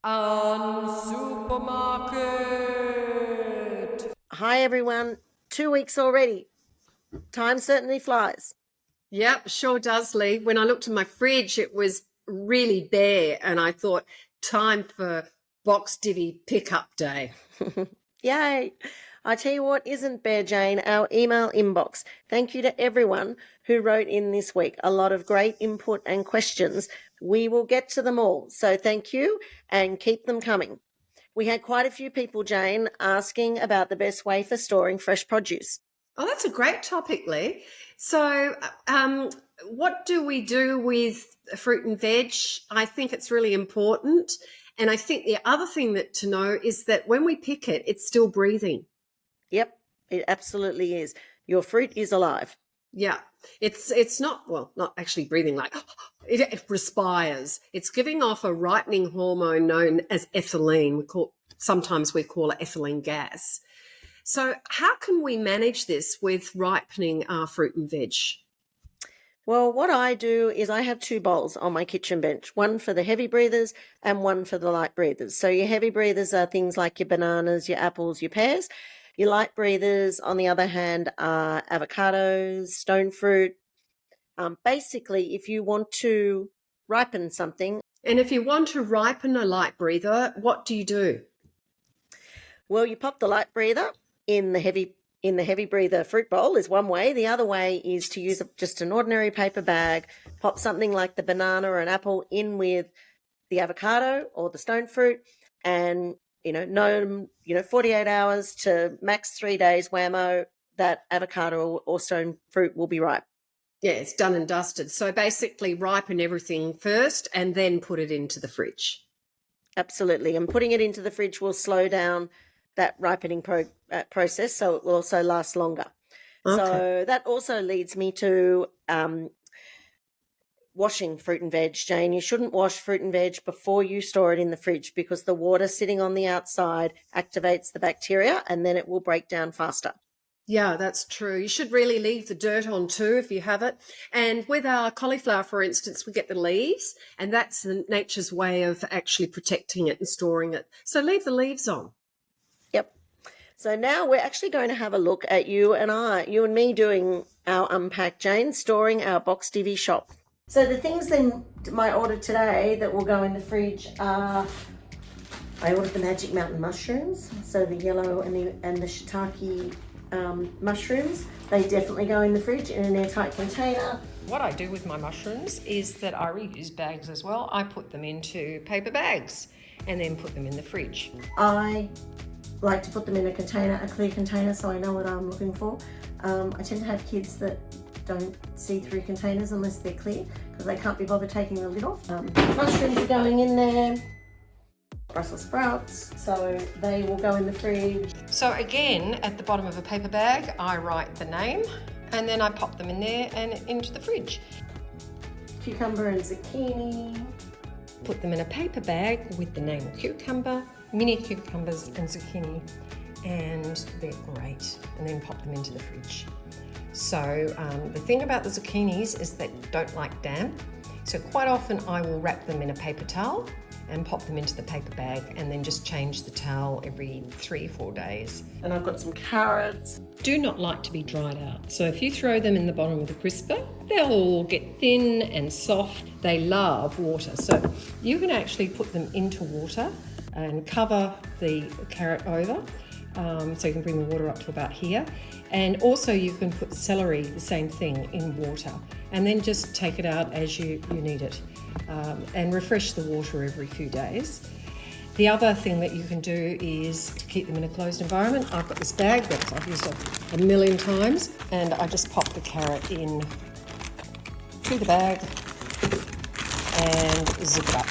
Supermarket. Hi everyone, 2 weeks already. Time certainly flies. Yep, sure does, Leigh. When I looked in my fridge, it was really bare, and I thought, time for box divvy pickup day. Yay! I tell you what isn't bare, Jane, our email inbox. Thank you to everyone who wrote in this week. A lot of great input and questions. We will get to them all. So thank you and keep them coming. We had quite a few people, Jane, asking about the best way for storing fresh produce. Oh, that's a great topic, Leigh. So, what do we do with fruit and veg? I think it's really important. And I think the other thing that to know is that when we pick it, it's still breathing. Yep, it absolutely is. Your fruit is alive. Yeah, it's not, well, not actually breathing like, it respires. It's giving off a ripening hormone known as ethylene. Sometimes we call it ethylene gas. So how can we manage this with ripening our fruit and veg? Well, what I do is I have 2 bowls on my kitchen bench, one for the heavy breathers and one for the light breathers. So your heavy breathers are things like your bananas, your apples, your pears. Your light breathers, on the other hand, are avocados, stone fruit. Basically, if you want to ripen something. And if you want to ripen a light breather, what do you do? Well, you pop the light breather in the heavy breather fruit bowl is one way. The other way is to use just an ordinary paper bag, pop something like the banana or an apple in with the avocado or the stone fruit, and 48 hours to max 3 days, whammo, that avocado or stone fruit will be ripe. Yeah, it's done and dusted. So basically ripen everything first and then put it into the fridge. Absolutely. And putting it into the fridge will slow down that ripening process, so it will also last longer. Okay. So that also leads me to washing fruit and veg, Jane. You shouldn't wash fruit and veg before you store it in the fridge because the water sitting on the outside activates the bacteria and then it will break down faster. Yeah, that's true. You should really leave the dirt on too if you have it. And with our cauliflower, for instance, we get the leaves, and that's nature's way of actually protecting it and storing it. So leave the leaves on. Yep. So now we're actually going to have a look at you and me doing our unpack, Jane, storing our box divvy shop. So the things in my order today that will go in the fridge are, I ordered the Magic Mountain mushrooms, so the yellow and the shiitake mushrooms. They definitely go in the fridge in an airtight container. What I do with my mushrooms is that I reuse bags as well. I put them into paper bags and then put them in the fridge. I like to put them in a container, a clear container, so I know what I'm looking for. I tend to have kids that don't see through containers unless they're clear because they can't be bothered taking the lid off. Mushrooms are going in there. Brussels sprouts, so they will go in the fridge. So again, at the bottom of a paper bag, I write the name and then I pop them in there and into the fridge. Cucumber and zucchini. Put them in a paper bag with the name cucumber, mini cucumbers and zucchini, and they're great. And then pop them into the fridge. So the thing about the zucchinis is they don't like damp. So quite often I will wrap them in a paper towel and pop them into the paper bag and then just change the towel every 3 or 4 days. And I've got some carrots. Do not like to be dried out. So if you throw them in the bottom of the crisper, they'll all get thin and soft. They love water. So you can actually put them into water and cover the carrot over. So you can bring the water up to about here. And also you can put celery, the same thing, in water. And then just take it out as you need it. And refresh the water every few days. The other thing that you can do is to keep them in a closed environment. I've got this bag that I've used a million times, and I just pop the carrot in to the bag and zip it up,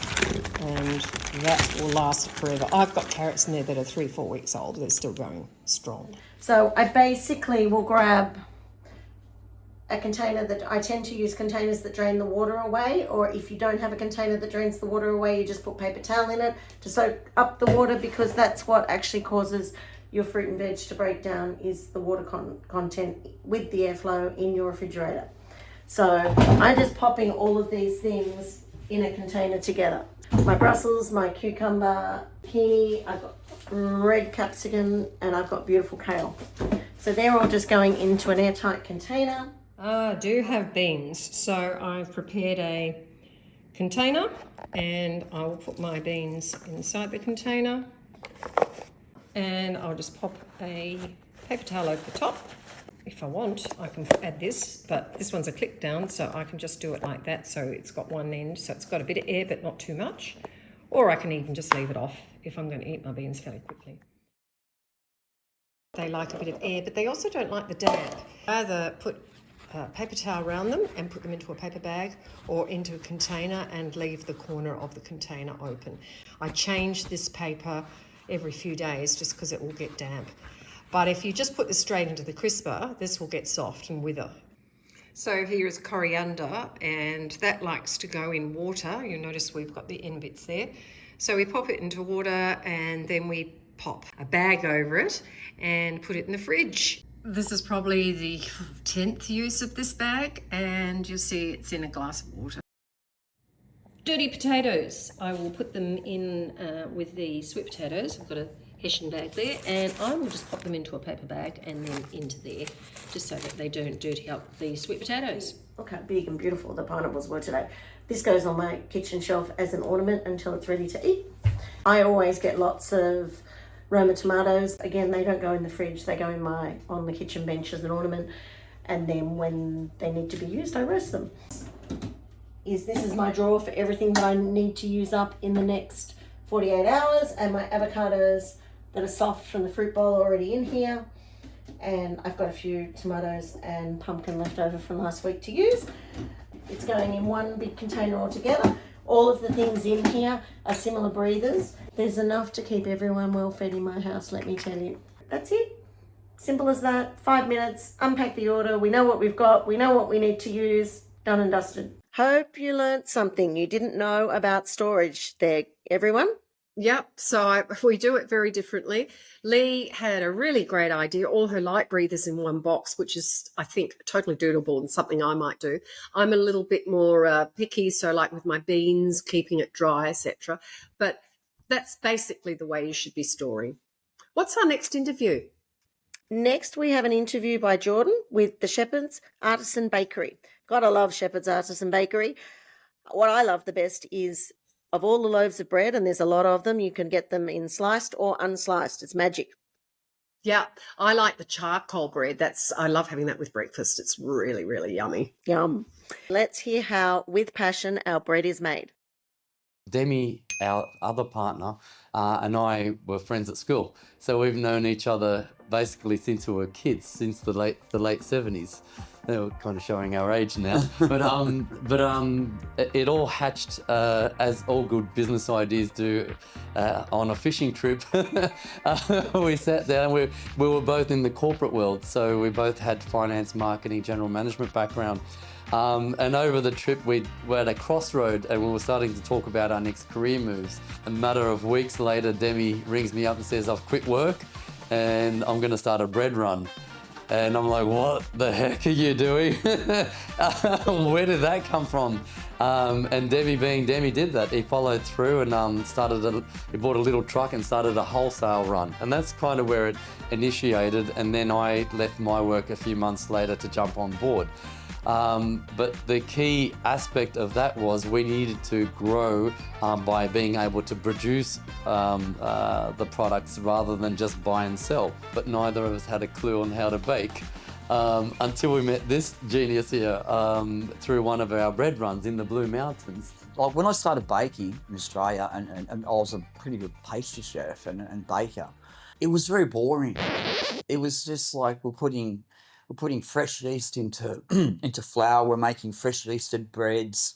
and that will last forever. I've got carrots in there that are 3 or 4 weeks old. They're still going strong. So I basically will grab a container that I tend to use containers that drain the water away, or if you don't have a container that drains the water away, you just put paper towel in it to soak up the water, because that's what actually causes your fruit and veg to break down, is the water content with the airflow in your refrigerator. So I'm just popping all of these things in a container together. my Brussels, my cucumber, peony, I've got red capsicum, and I've got beautiful kale. So they're all just going into an airtight container. I do have beans, so I've prepared a container and I will put my beans inside the container, and I'll just pop a paper towel over the top. If I want, I can add this, but this one's a clip down, so I can just do it like that, so it's got one end, so it's got a bit of air but not too much. Or I can even just leave it off if I'm going to eat my beans fairly quickly. They like a bit of air, but they also don't like the damp. Either put a paper towel around them and put them into a paper bag, or into a container and leave the corner of the container open. I change this paper every few days just because it will get damp. But if you just put this straight into the crisper, this will get soft and wither. So here is coriander, and that likes to go in water. You'll notice we've got the end bits there. So we pop it into water and then we pop a bag over it and put it in the fridge. This is probably the 10th use of this bag, and you'll see it's in a glass of water. Dirty potatoes. I will put them in with the sweet potatoes. I've got a Hessian bag there, and I will just pop them into a paper bag and then into there, just so that they don't dirty up the sweet potatoes. Look how big and beautiful the pineapples were today. This goes on my kitchen shelf as an ornament until it's ready to eat. I always get lots of Roma tomatoes. Again, they don't go in the fridge, they go in on the kitchen bench as an ornament, and then when they need to be used, I roast them. This is my drawer for everything that I need to use up in the next 48 hours, and my avocados that are soft from the fruit bowl are already in here, and I've got a few tomatoes and pumpkin left over from last week to use. It's going in one big container altogether. All of the things in here are similar breathers. There's enough to keep everyone well fed in my house, let me tell you. That's it. Simple as that. 5 minutes, unpack the order. We know what we've got. We know what we need to use. Done and dusted. Hope you learnt something you didn't know about storage there, everyone. Yep, so we do it very differently. Leigh had a really great idea, all her light breathers in one box, which is, I think, totally doable and something I might do. I'm a little bit more picky, so like with my beans, keeping it dry, etc. But that's basically the way you should be storing. What's our next interview? Next, we have an interview by Jordan with the Shepard's Artisan Bakery. God, I love Shepard's Artisan Bakery. What I love the best is, of all the loaves of bread, and there's a lot of them, you can get them in sliced or unsliced. It's magic. Yeah, I like the charcoal bread. I love having that with breakfast. It's really, really yummy. Yum. Let's hear how, with passion, our bread is made. Demi, our other partner, and I were friends at school. So we've known each other basically since we were kids, since the late 70s. We're kind of showing our age now, but it all hatched as all good business ideas do on a fishing trip. We sat down. We were both in the corporate world, so we both had finance, marketing, general management background. And over the trip, we were at a crossroad, and we were starting to talk about our next career moves. A matter of weeks later, Demi rings me up and says, "I've quit work, and I'm going to start a bread run." And I'm like, what the heck are you doing? Where did that come from? And Demi, being Demi, did that. He followed through and he bought a little truck and started a wholesale run. And that's kind of where it initiated. And then I left my work a few months later to jump on board. But the key aspect of that was we needed to grow by being able to produce the products rather than just buy and sell. But neither of us had a clue on how to bake until we met this genius here through one of our bread runs in the Blue Mountains. Like when I started baking in Australia, and I was a pretty good pastry chef and baker, it was very boring. It was just like we're putting fresh yeast into flour. We're making fresh yeasted breads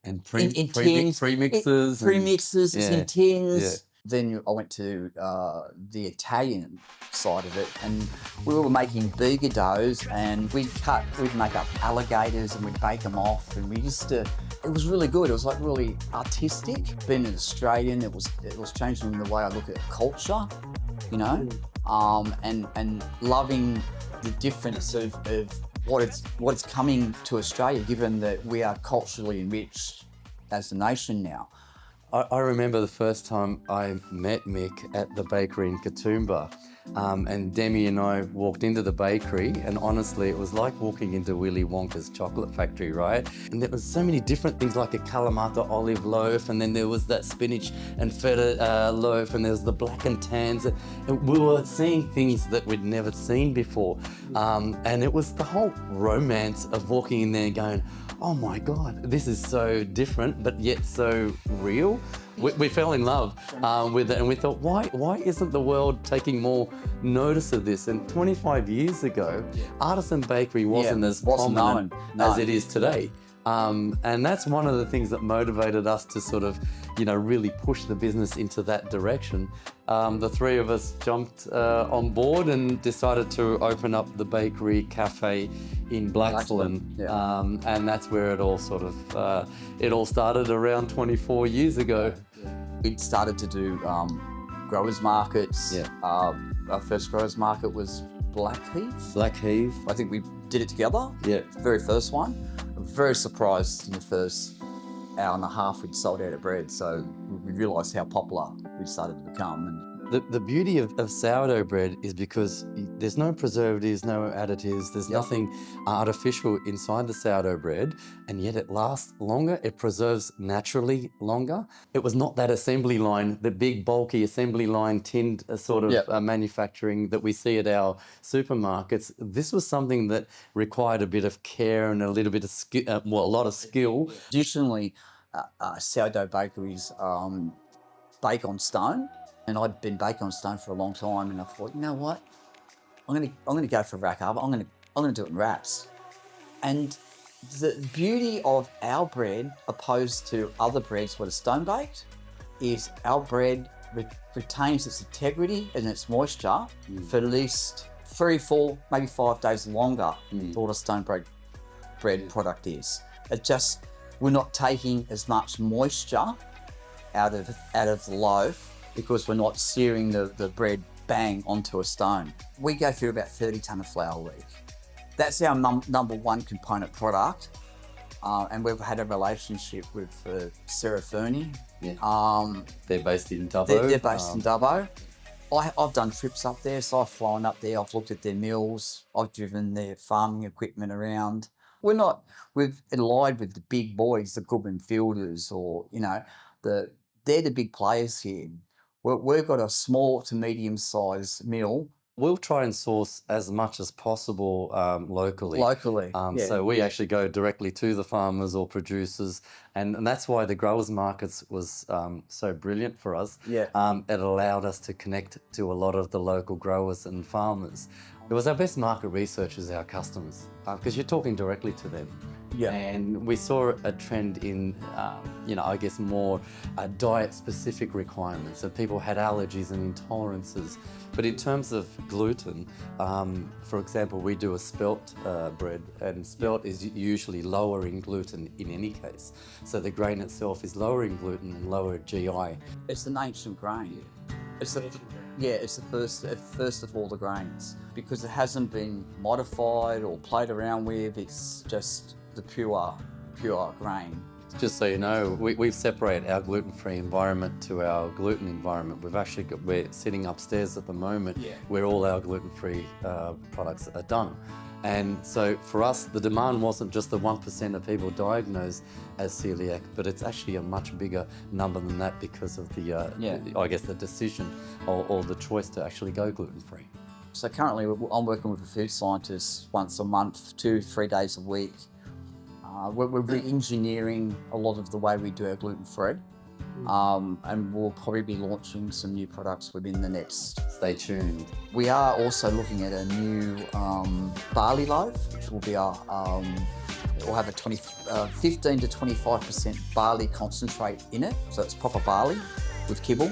And in tins, premixes. in tins. Yeah. Then I went to the Italian side of it, and we were making burger doughs, and we'd make up alligators and we'd bake them off, and it was really good. It was like really artistic. Being an Australian, it was changing the way I look at culture, you know, and loving the difference of what's coming to Australia, given that we are culturally enriched as a nation now. I remember the first time I met Mick at the bakery in Katoomba. And Demi and I walked into the bakery, and honestly, it was like walking into Willy Wonka's chocolate factory, right? And there was so many different things, like a Kalamata olive loaf, and then there was that spinach and feta loaf, and there was the black and tans. And we were seeing things that we'd never seen before. And it was the whole romance of walking in there and going, oh my God, this is so different, but yet so real. We fell in love with it, and we thought, why isn't the world taking more notice of this? And 25 years ago, Artisan Bakery wasn't as prominent as it is today. And that's one of the things that motivated us to sort of, really push the business into that direction. The three of us jumped on board and decided to open up the bakery cafe in Blaxland. And that's where it all sort of, it all started around 24 years ago. We started to do growers markets. Our first growers market was Blackheath. I think we did it together. Very first one. I'm very surprised in the first hour and a half we'd sold out of bread. So we realised how popular we started to become. And the beauty of sourdough bread is because there's no preservatives, no additives, there's nothing artificial inside the sourdough bread, and yet it lasts longer, it preserves naturally longer. It was not that assembly line, the big bulky assembly line tinned sort of manufacturing that we see at our supermarkets. This was something that required a bit of care and a little bit of skill, a lot of skill. Traditionally, sourdough bakeries bake on stone. And I'd been baking on stone for a long time, and I thought, you know what? I'm gonna go for rack up. I'm gonna do it in wraps. And the beauty of our bread, opposed to other breads that are stone baked, is our bread retains its integrity and its moisture for at least 3, 4, maybe 5 days longer than what a stone bread product is. We're not taking as much moisture out of the loaf, because we're not searing the bread bang onto a stone. We go through about 30 tonne of flour a week. That's our number one component product. And we've had a relationship with Sarah Fernie. They're based in Dubbo. They're based in Dubbo. I've done trips up there, so I've flown up there, I've looked at their mills, I've driven their farming equipment around. We've allied with the big boys, the Goodman Fielders, or, they're the big players here. We've got a small to medium-sized mill. We'll try and source as much as possible locally. So we actually go directly to the farmers or producers, and that's why the growers markets was so brilliant for us. It allowed us to connect to a lot of the local growers and farmers. It was our best market research as our customers, because you're talking directly to them. And we saw a trend in, I guess more diet-specific requirements. So people had allergies and intolerances. But in terms of gluten, for example, we do a spelt bread, and spelt is usually lower in gluten in any case. So the grain itself is lower in gluten and lower GI. It's an ancient grain. It's the first of all the grains, because it hasn't been modified or played around with. It's just the pure grain. Just so you know, we've separated our gluten-free environment to our gluten environment. We're sitting upstairs at the moment where all our gluten-free products are done. And so for us, the demand wasn't just the 1% of people diagnosed as celiac, but it's actually a much bigger number than that because of the, I guess, the decision or the choice to actually go gluten-free. So currently I'm working with a food scientist once a month, 2-3 days a week. We're re-engineering a lot of the way we do our gluten-free. And we'll probably be launching some new products within the next. Stay tuned. We are also looking at a new barley loaf, which will be it will have a 15 to 25% barley concentrate in it, so it's proper barley with kibble,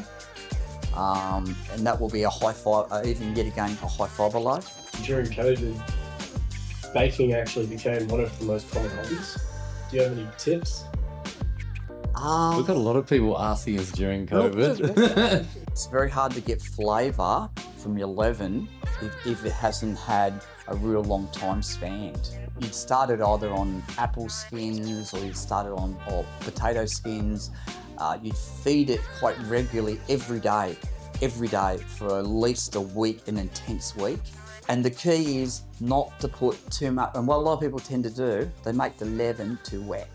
and that will be a high fibre, even yet again a high fibre loaf. During COVID, baking actually became one of the most common hobbies. Do you have any tips? We've got a lot of people asking us during COVID. It's very hard to get flavour from your leaven if it hasn't had a real long time spanned. You'd started either on apple skins or you'd started on potato skins. you'd feed it quite regularly every day for at least a week, an intense week. And the key is not to put too much, and what a lot of people tend to do, they make the leaven too wet.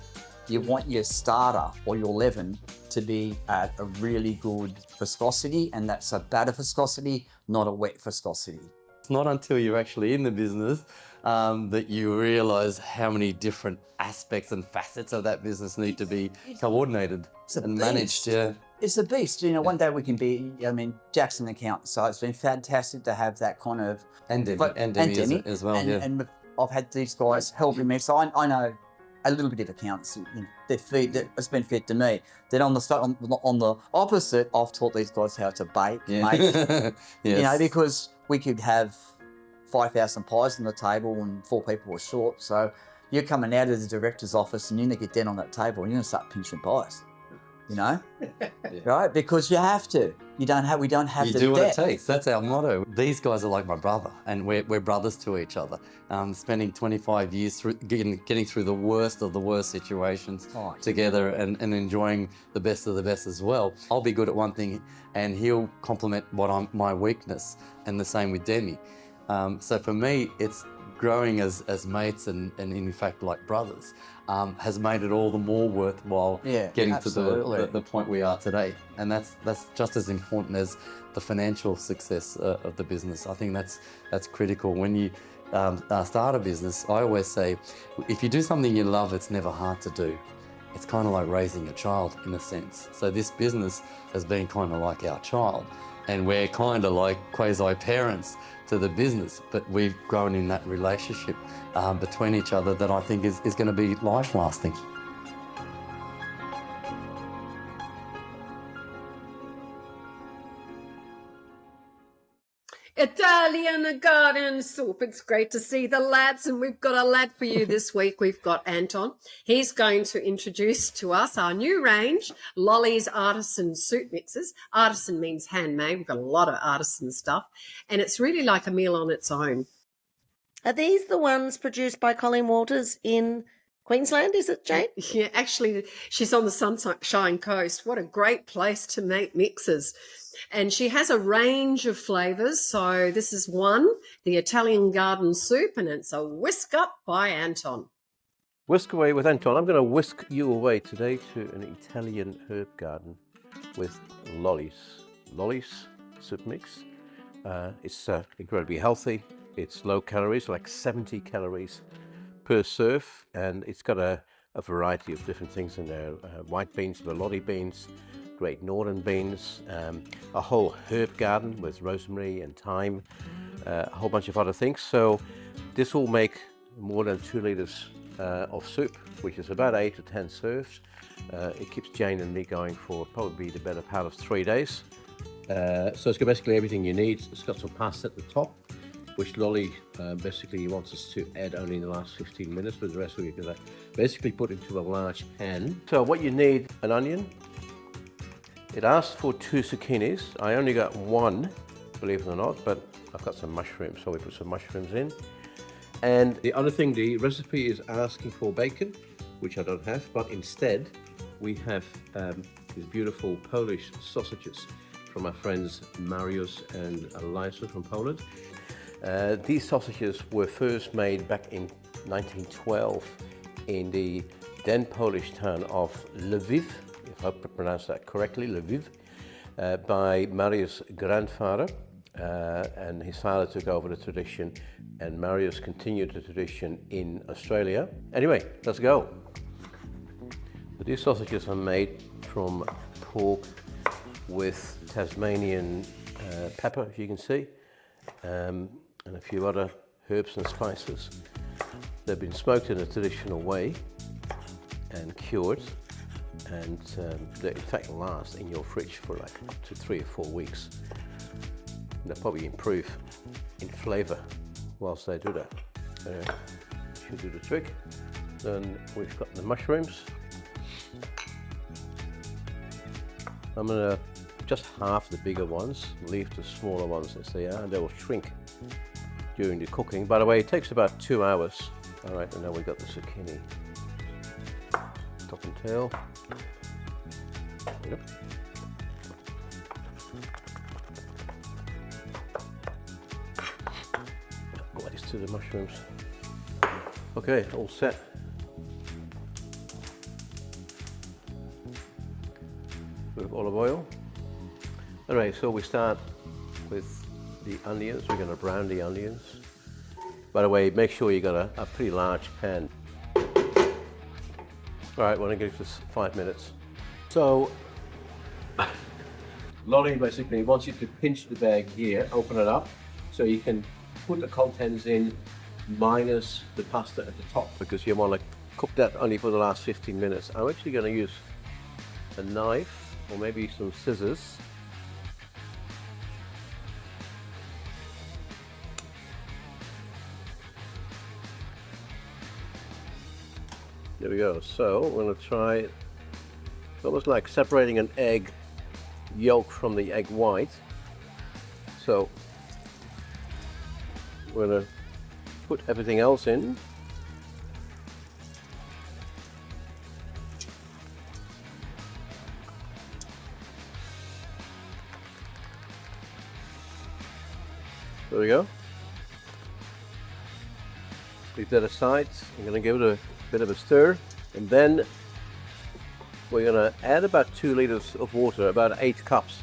You want your starter or your leaven to be at a really good viscosity, and that's a batter viscosity, not a wet viscosity. It's not until you're actually in the business that you realise how many different aspects and facets of that business need to be coordinated and managed. Yeah. It's a beast. You know, one day we can be, Jackson accountant, so it's been fantastic to have that kind of... And Demi as well, and I've had these guys helping me, so I know a little bit of accounts. It's been fed to me. Then on the opposite, I've taught these guys how to bake, make. Yes. You know, because we could have 5,000 pies on the table and 4 people were short. So you're coming out of the director's office and you're going to get down on that table and you're going to start pinching pies. You know, right? Because you have to. We don't have you the do what depth. it takes. That's our motto. These guys are like my brother, and we're brothers to each other. Spending 25 years through getting through the worst of the worst situations together, and enjoying the best of the best as well. I'll be good at one thing, and he'll complement my weakness, and the same with Demi. So for me, it's growing as mates and in fact like brothers has made it all the more worthwhile getting to the point we are today. And that's just as important as the financial success of the business. I think that's critical. When you start a business, I always say, if you do something you love, it's never hard to do. It's kind of like raising a child in a sense. So this business has been kind of like our child, and we're kind of like quasi-parents to the business, but we've grown in that relationship between each other that I think is going to be life-lasting. Italian garden soup. It's great to see the lads, and we've got a lad for you this week. We've got Anton. He's going to introduce to us our new range, Lolly's Artisan soup mixes. Artisan means handmade. We've got a lot of artisan stuff, and it's really like a meal on its own. Are these the ones produced by Colleen Walters in Queensland, is it, Jayne? Yeah, actually, she's on the Sunshine Coast. What a great place to make mixes. And she has a range of flavours. So this is one, the Italian garden soup, and it's a whisk up by Anton. Whisk away with Anton. I'm going to whisk you away today to an Italian herb garden with Lolly's soup mix. It's incredibly healthy. It's low calories, like 70 calories per serve, and it's got a variety of different things in there. White beans, Lolly beans, Great Northern beans, a whole herb garden with rosemary and thyme, a whole bunch of other things. So this will make more than 2 litres of soup, which is about 8 to 10 serves. It keeps Jayne and me going for probably the better part of 3 days. So it's got basically everything you need. It's got some pasta at the top, which Lolly basically wants us to add only in the last 15 minutes, but the rest we're going to basically put into a large pan. So what you need, an onion. It asked for 2 zucchinis. I only got 1, believe it or not, but I've got some mushrooms, so we put some mushrooms in. And the other thing, the recipe is asking for bacon, which I don't have, but instead we have these beautiful Polish sausages from our friends Mariusz and Eliza from Poland. These sausages were first made back in 1912 in the then Polish town of Lviv, if I pronounce that correctly, Lviv, by Mariusz's grandfather, and his father took over the tradition, and Mariusz continued the tradition in Australia. Anyway, let's go. So these sausages are made from pork with Tasmanian pepper, as you can see, and a few other herbs and spices. They've been smoked in a traditional way and cured, and they in fact last in your fridge for like up to 3 or 4 weeks. They'll probably improve in flavour whilst they do that. Should do the trick. Then we've got the mushrooms. I'm gonna just half the bigger ones, leave the smaller ones as they are, and they will shrink during the cooking. By the way, it takes about 2 hours. All right, and now we've got the zucchini. Top and tail. Yep. Add this to the mushrooms. Okay, all set. Bit of olive oil. Alright, so we start with the onions. We're going to brown the onions. By the way, make sure you got a pretty large pan. Alright, we're going to give this 5 minutes. So, Lolly basically wants you to pinch the bag here, open it up, so you can put the contents in minus the pasta at the top, because you want to cook that only for the last 15 minutes. I'm actually going to use a knife or maybe some scissors. There we go. So we're going to try, it's almost like separating an egg yolk from the egg white. So we're going to put everything else in. There we go. Leave that aside. I'm going to give it a bit of a stir, and then we're going to add about 2 liters of water, about 8 cups.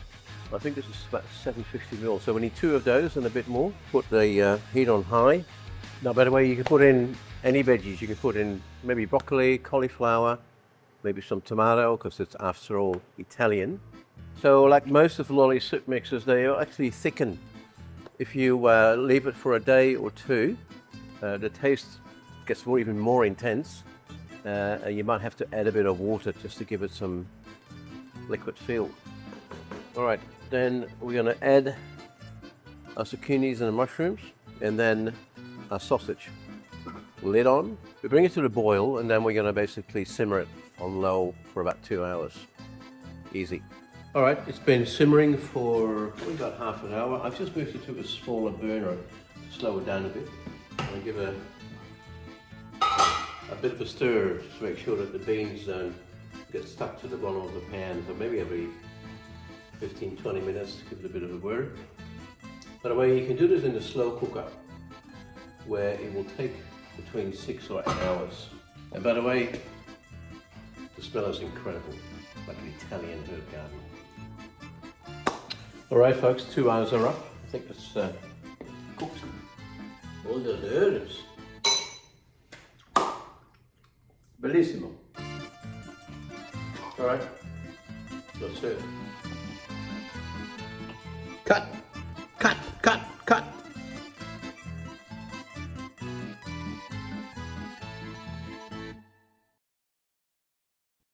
I think this is about 750 ml, so we need 2 of those and a bit more. Put the heat on high. Now, by the way, you can put in any veggies. You can put in maybe broccoli, cauliflower, maybe some tomato, because it's after all Italian. So like most of Lolly's soup mixes, they are actually thicken. If you leave it for a day or 2, the taste gets even more intense, and you might have to add a bit of water just to give it some liquid feel. All right, then we're going to add our zucchinis and the mushrooms, and then our sausage. Lid on. We bring it to the boil, and then we're going to basically simmer it on low for about 2 hours. Easy. All right, it's been simmering for probably about half an hour. I've just moved it to a smaller burner to slow it down a bit. I'll give a bit of a stir just to make sure that the beans don't get stuck to the bottom of the pan. So maybe every 15-20 minutes, give it a bit of a whir. By the way, you can do this in the slow cooker, where it will take between 6 or 8 hours. And by the way, the smell is incredible, like an Italian herb garden. All right, folks, 2 hours are up. I think it's cooked. All those herbs. Bellissimo. All right, that's it. Cut, cut, cut, cut.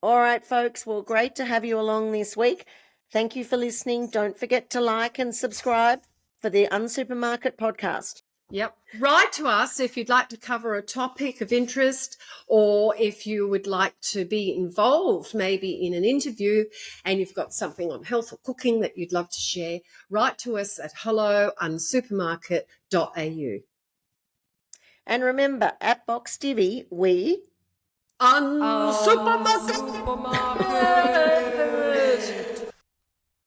All right, folks. Well, great to have you along this week. Thank you for listening. Don't forget to like and subscribe for the Unsupermarket podcast. Yep. Write to us if you'd like to cover a topic of interest, or if you would like to be involved maybe in an interview and you've got something on health or cooking that you'd love to share. Write to us at hello@unsupermarket.au. And remember, at Box Divvy, we Unsupermarket.